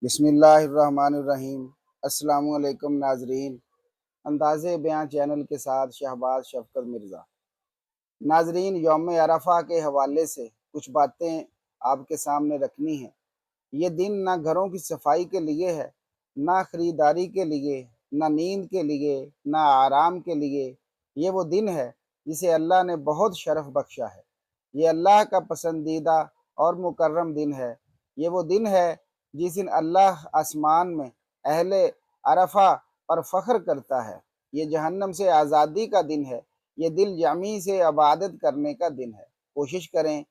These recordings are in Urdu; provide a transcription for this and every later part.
بسم اللہ الرحمن الرحیم۔ السلام علیکم ناظرین، انداز بیاں چینل کے ساتھ شہباز شفقت مرزا۔ ناظرین، یوم عرفہ کے حوالے سے کچھ باتیں آپ کے سامنے رکھنی ہیں۔ یہ دن نہ گھروں کی صفائی کے لیے ہے، نہ خریداری کے لیے، نہ نیند کے لیے، نہ آرام کے لیے۔ یہ وہ دن ہے جسے اللہ نے بہت شرف بخشا ہے۔ یہ اللہ کا پسندیدہ اور مکرم دن ہے۔ یہ وہ دن ہے جس دن اللہ آسمان میں اہل عرفہ پر فخر کرتا ہے۔ یہ جہنم سے آزادی کا دن ہے۔ یہ دل جمعی سے عبادت کرنے کا دن ہے۔ کوشش کریں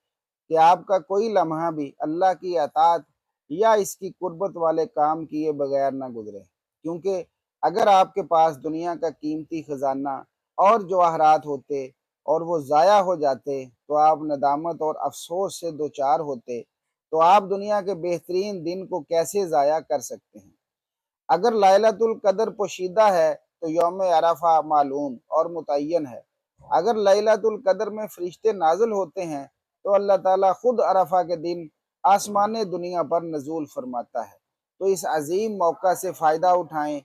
کہ آپ کا کوئی لمحہ بھی اللہ کی اطاعت یا اس کی قربت والے کام کیے بغیر نہ گزرے، کیونکہ اگر آپ کے پاس دنیا کا قیمتی خزانہ اور جواہرات ہوتے اور وہ ضائع ہو جاتے تو آپ ندامت اور افسوس سے دوچار ہوتے، تو آپ دنیا کے بہترین دن کو کیسے ضائع کر سکتے ہیں؟ اگر لائلۃ القدر پوشیدہ ہے تو یوم عرفہ معلوم اور متعین ہے۔ اگر لائلۃ القدر میں فرشتے نازل ہوتے ہیں تو اللہ تعالیٰ خود عرفہ کے دن آسمان دنیا پر نزول فرماتا ہے۔ تو اس عظیم موقع سے فائدہ اٹھائیں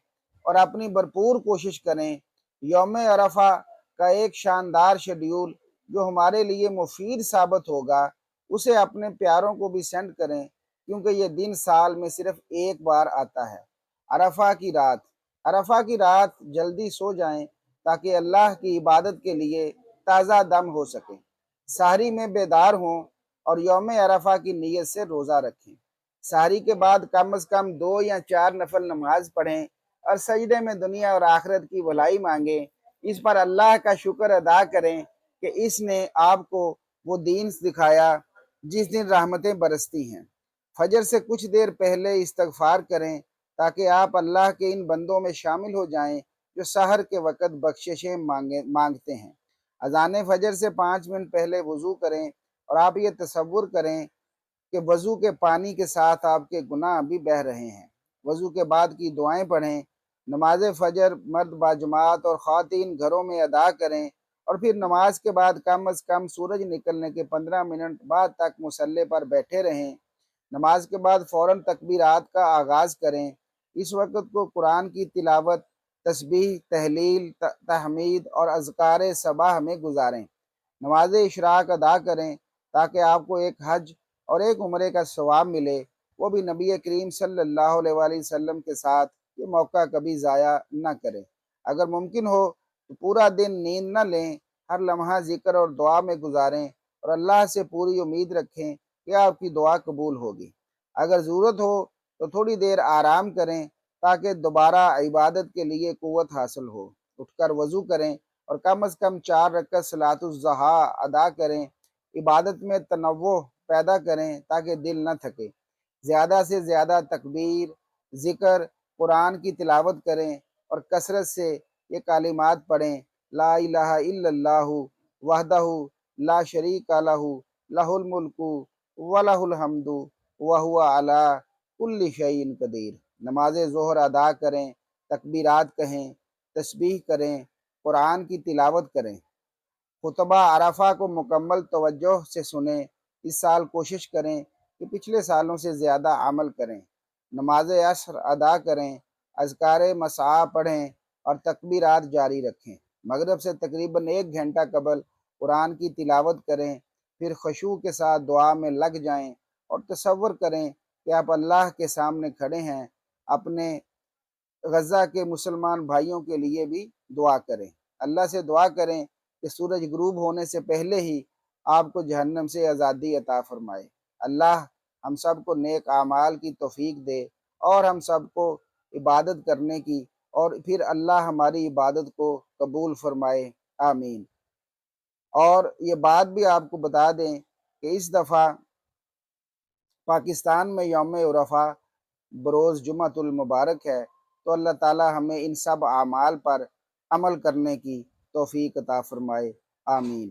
اور اپنی بھرپور کوشش کریں۔ یوم عرفہ کا ایک شاندار شیڈیول جو ہمارے لیے مفید ثابت ہوگا، اسے اپنے پیاروں کو بھی سینڈ کریں، کیونکہ یہ دن سال میں صرف ایک بار آتا ہے۔ عرفہ کی رات جلدی سو جائیں تاکہ اللہ کی عبادت کے لیے تازہ دم ہو سکیں۔ سحری میں بیدار ہوں اور یوم عرفہ کی نیت سے روزہ رکھیں۔ سحری کے بعد کم از کم 2 یا 4 نفل نماز پڑھیں اور سجدے میں دنیا اور آخرت کی بھلائی مانگیں۔ اس پر اللہ کا شکر ادا کریں کہ اس نے آپ کو وہ دین دکھایا جس دن رحمتیں برستی ہیں۔ فجر سے کچھ دیر پہلے استغفار کریں تاکہ آپ اللہ کے ان بندوں میں شامل ہو جائیں جو سحر کے وقت بخششیں مانگتے ہیں۔ اذان فجر سے 5 منٹ پہلے وضو کریں اور آپ یہ تصور کریں کہ وضو کے پانی کے ساتھ آپ کے گناہ بھی بہہ رہے ہیں۔ وضو کے بعد کی دعائیں پڑھیں۔ نماز فجر مرد باجماعت اور خواتین گھروں میں ادا کریں اور پھر نماز کے بعد کم از کم سورج نکلنے کے 15 منٹ بعد تک مصلی پر بیٹھے رہیں۔ نماز کے بعد فوراً تکبیرات کا آغاز کریں۔ اس وقت کو قرآن کی تلاوت، تسبیح، تحلیل، تحمید اور اذکار صباح میں گزاریں۔ نماز اشراق ادا کریں تاکہ آپ کو ایک حج اور ایک عمرے کا ثواب ملے، وہ بھی نبی کریم صلی اللہ علیہ وآلہ وسلم کے ساتھ۔ یہ موقع کبھی ضائع نہ کریں۔ اگر ممکن ہو تو پورا دن نیند نہ لیں، ہر لمحہ ذکر اور دعا میں گزاریں اور اللہ سے پوری امید رکھیں کہ آپ کی دعا قبول ہوگی۔ اگر ضرورت ہو تو تھوڑی دیر آرام کریں تاکہ دوبارہ عبادت کے لیے قوت حاصل ہو۔ اٹھ کر وضو کریں اور کم از کم 4 رکعت صلاۃ الضحیٰ ادا کریں۔ عبادت میں تنوع پیدا کریں تاکہ دل نہ تھکے۔ زیادہ سے زیادہ تکبیر، ذکر، قرآن کی تلاوت کریں اور کثرت سے یہ کلمات پڑھیں: لا الہ الا اللہ وحدہ لا شریک لہ لہ الملک ولہ الحمد وہو علی کل شیء قدیر۔ نماز ظہر ادا کریں، تکبیرات کہیں، تسبیح کریں، قرآن کی تلاوت کریں۔ خطبہ عرفہ کو مکمل توجہ سے سنیں۔ اس سال کوشش کریں کہ پچھلے سالوں سے زیادہ عمل کریں۔ نماز عصر ادا کریں، اذکار مساء پڑھیں اور تکبیرات جاری رکھیں۔ مغرب سے تقریباً 1 گھنٹہ قبل قرآن کی تلاوت کریں، پھر خشوع کے ساتھ دعا میں لگ جائیں اور تصور کریں کہ آپ اللہ کے سامنے کھڑے ہیں۔ اپنے غزہ کے مسلمان بھائیوں کے لیے بھی دعا کریں۔ اللہ سے دعا کریں کہ سورج غروب ہونے سے پہلے ہی آپ کو جہنم سے آزادی عطا فرمائے۔ اللہ ہم سب کو نیک اعمال کی توفیق دے اور ہم سب کو عبادت کرنے کی، اور پھر اللہ ہماری عبادت کو قبول فرمائے، آمین۔ اور یہ بات بھی آپ کو بتا دیں کہ اس دفعہ پاکستان میں یوم عرفہ بروز جمعۃ المبارک ہے، تو اللہ تعالی ہمیں ان سب اعمال پر عمل کرنے کی توفیق عطا فرمائے، آمین۔